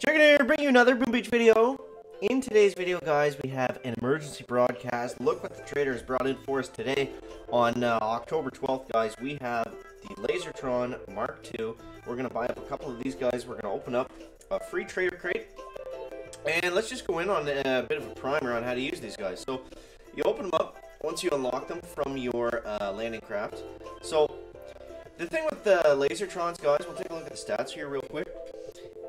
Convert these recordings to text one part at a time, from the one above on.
Checking here, bring you another Boom Beach video. In today's video, guys, we have an emergency broadcast. Look what the trader has brought in for us today. On October 12th, guys, we have the Lazortron Mark II. We're going to buy up a couple of these guys. We're going to open up a free trader crate. And let's just go in on a bit of a primer on how to use these guys. So, you open them up once you unlock them from your landing craft. So, the thing with the Lazortrons, guys, we'll take a look at the stats here real quick.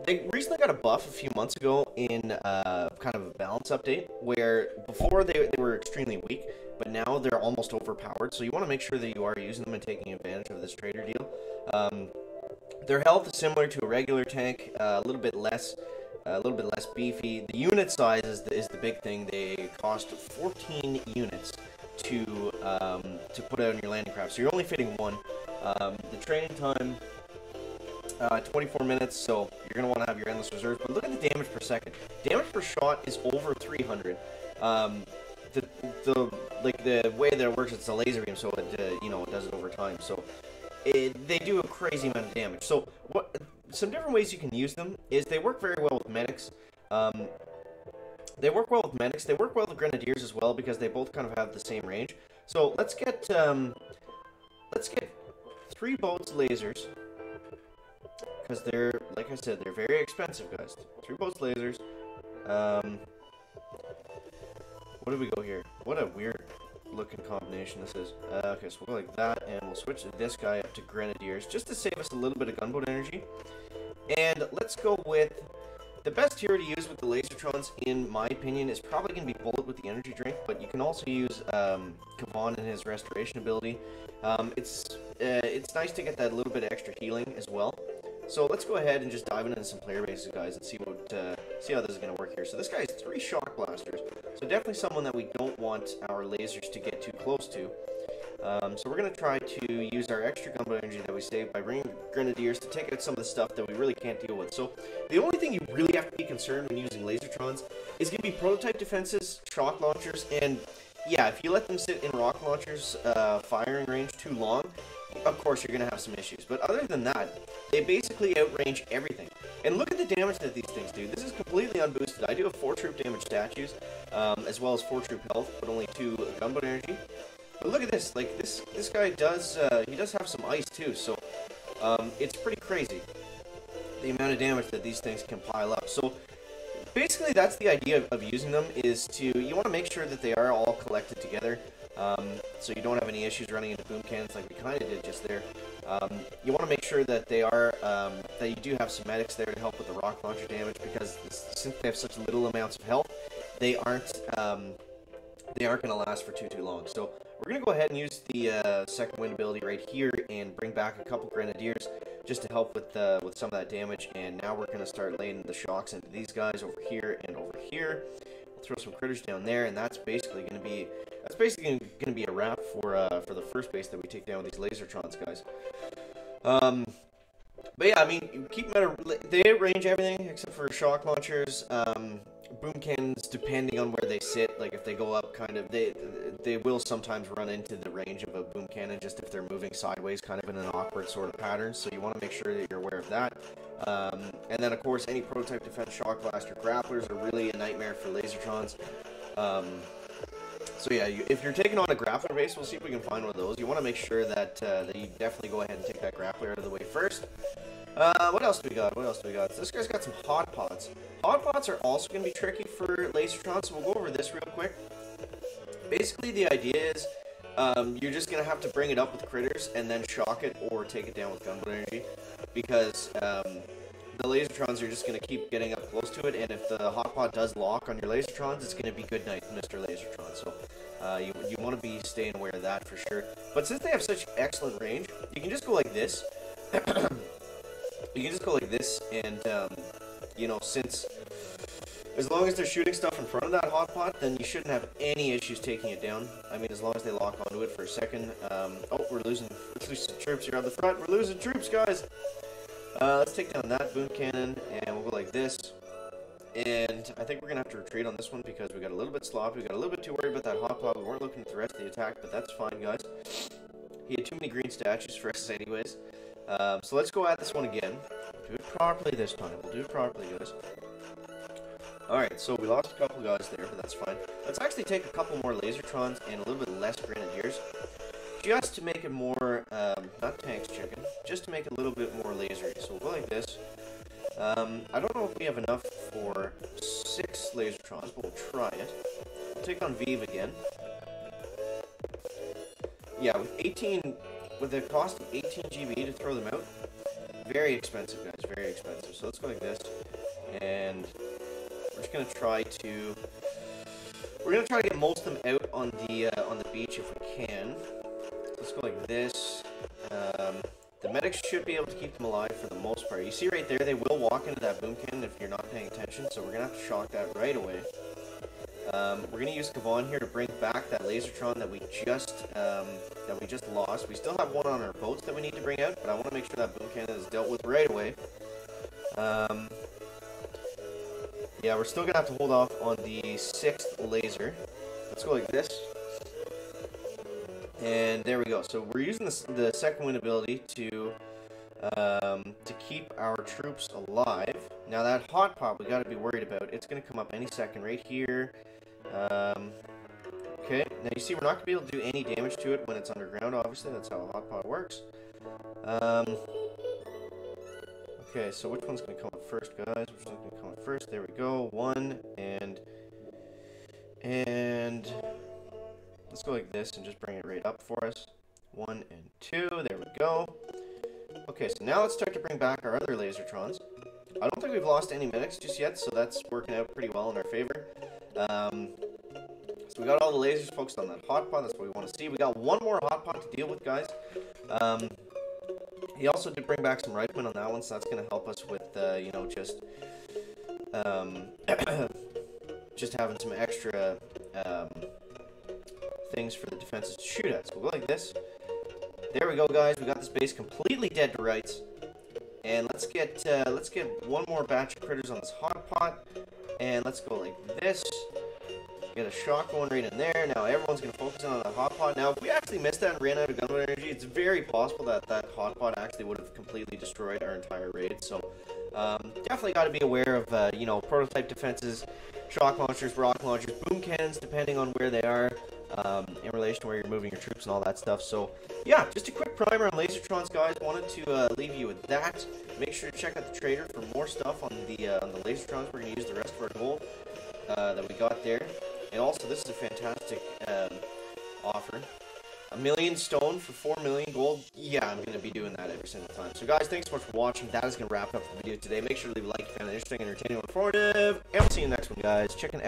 They recently got a buff a few months ago in kind of a balance update, where before they were extremely weak, but now they're almost overpowered. So you want to make sure that you are using them and taking advantage of this trader deal. Their health is similar to a regular tank, a little bit less beefy. The unit size is the big thing. They cost 14 units to put out on your landing craft, so you're only fitting one. The training time, 24 minutes, so you're going to want to have your endless reserves. But look at the damage per second. Damage per shot is over 300. The way that it works, it's a laser beam, so it it does it over time. So they do a crazy amount of damage. So some different ways you can use them is they work very well with medics. They work well with medics. They work well with grenadiers as well because they both kind of have the same range. So let's get 3 boats lasers. Because they're, like I said, they're very expensive, guys. 3 boats lasers. What do we go here? What a weird looking combination this is. Okay, so we'll go like that, and we'll switch this guy up to grenadiers, just to save us a little bit of gunboat energy. And let's go with the best hero to use with the Lazortrons, in my opinion, is probably going to be Bullet with the energy drink, but you can also use Kavan and his restoration ability. It's nice to get that little bit of extra healing as well. So let's go ahead and just dive into some player bases, guys, and see how this is going to work here. So this guy has 3 shock blasters, so definitely someone that we don't want our lasers to get too close to. So we're going to try to use our extra gunboat energy that we saved by bringing grenadiers to take out some of the stuff that we really can't deal with. So the only thing you really have to be concerned when using Lazortrons is going to be prototype defenses, shock launchers, and yeah, if you let them sit in rock launchers firing range too long, of course you're going to have some issues. But other than that, they basically outrange everything. And look at the damage that these things do. This is completely unboosted. I do have 4 troop damage statues, as well as 4 troop health, but only 2 gunboat energy. But look at this. Like, this guy does, he does have some ice too, so it's pretty crazy, the amount of damage that these things can pile up. So basically, that's the idea of using them, is you want to make sure that they are all collected together, so you don't have any issues running into boom cannons like we kind of did just there. You want to make sure that they are, that you do have some medics there to help with the rock launcher damage, because since they have such little amounts of health, they aren't going to last for too long. So we're going to go ahead and use the second wind ability right here and bring back a couple grenadiers just to help with some of that damage. And now we're going to start laying the shocks into these guys over here and over here. We'll throw some critters down there, and that's basically going to be a wrap for the first base that we take down with these Lazortrons, guys. But yeah, I mean, they range everything except for shock launchers. Boom cannons, depending on where they sit, like if they go up kind of, they will sometimes run into the range of a boom cannon, just if they're moving sideways kind of in an awkward sort of pattern, so you want to make sure that you're aware of that. And then of course any prototype defense shock blaster grapplers are really a nightmare for Lazortrons. So yeah, if you're taking on a grappler base, we'll see if we can find one of those. You want to make sure that you definitely go ahead and take that grappler out of the way first. What else do we got? So this guy's got some hot pots. Hot pots are also going to be tricky for Lazortrons, so we'll go over this real quick. Basically, the idea is you're just going to have to bring it up with critters and then shock it or take it down with gunboat energy, because the Lazortrons are just going to keep getting up close to it, and if the hot pot does lock on your Lazortrons, it's going to be good night, Mr. Lazortron. So you want to be staying aware of that for sure. But since they have such excellent range, you can just go like this. You can just go like this, and, since, as long as they're shooting stuff in front of that hot pot, then you shouldn't have any issues taking it down. I mean, as long as they lock onto it for a second. Oh, let's lose some troops here on the front. We're losing troops, guys. Let's take down that boom cannon, and we'll go like this. And I think we're going to have to retreat on this one, because we got a little bit sloppy. We got a little bit too worried about that hot pot. We weren't looking at the rest of the attack, but that's fine, guys. He had too many green statues for us anyways. So let's go at this one again. Do it properly this time. We'll do it properly, guys. Alright, so we lost a couple guys there, but that's fine. Let's actually take a couple more Lazortrons and a little bit less Grenadiers. Just to make it more, not tanks chicken, just to make it a little bit more lasery. So we'll go like this. I don't know if we have enough for 6 Lazortrons, but we'll try it. We'll take on Vive again. Yeah, with the cost of 18 GB to throw them out, very expensive, guys, very expensive. So let's go like this, and we're just gonna try to get most of them out on the beach if we can. Let's go like this. The medics should be able to keep them alive for the most part. You see right there, they will walk into that boom cannon if you're not paying attention, so we're gonna have to shock that right away. We're gonna use Kavan here to bring back that Lazortron that we just lost. We still have one on our boats that we need to bring out, but I want to make sure that boom cannon is dealt with right away. Yeah, we're still gonna have to hold off on the 6th laser. Let's go like this. And there we go. So we're using the second wind ability to keep our troops alive. Now that hot pot we got to be worried about. It's going to come up any second right here. Okay. Now you see we're not going to be able to do any damage to it when it's underground. Obviously, that's how a hot pot works. Okay. So which one's going to come up first, guys? Which one's going to come up first? There we go. 1 and. Let's go like this and just bring it right up for us. 1 and 2. There we go. Okay, so now let's start to bring back our other Lazortrons. I don't think we've lost any medics just yet, so that's working out pretty well in our favor. So we got all the lasers focused on that hot pot. That's what we want to see. We got one more hot pot to deal with, guys. He also did bring back some Reichman on that one, so that's going to help us with, you know, just having some extra things for the defenses to shoot at. So we'll go like this. There we go, guys. We got this base completely dead to rights. And let's get one more batch of critters on this hot pot. And let's go like this. Get a shock going right in there. Now everyone's going to focus on that hot pot. Now, if we actually missed that and ran out of gunboat energy, it's very possible that that hot pot actually would have completely destroyed our entire raid. So, definitely got to be aware of, you know, prototype defenses, shock launchers, rock launchers, boom cannons, depending on where they are, in relation to where you're moving your troops and all that stuff. So, yeah, just a quick primer on Lazortrons, guys. Wanted to leave you with that. Make sure to check out the trader for more stuff on the Lazortrons. We're going to use the rest of our gold that we got there. And also, this is a fantastic offer. 1 million stone for 4 million gold. Yeah, I'm going to be doing that every single time. So, guys, thanks so much for watching. That is going to wrap up the video today. Make sure to leave a like if you found it interesting, entertaining, or informative. And we'll see you in the next one, guys. Check out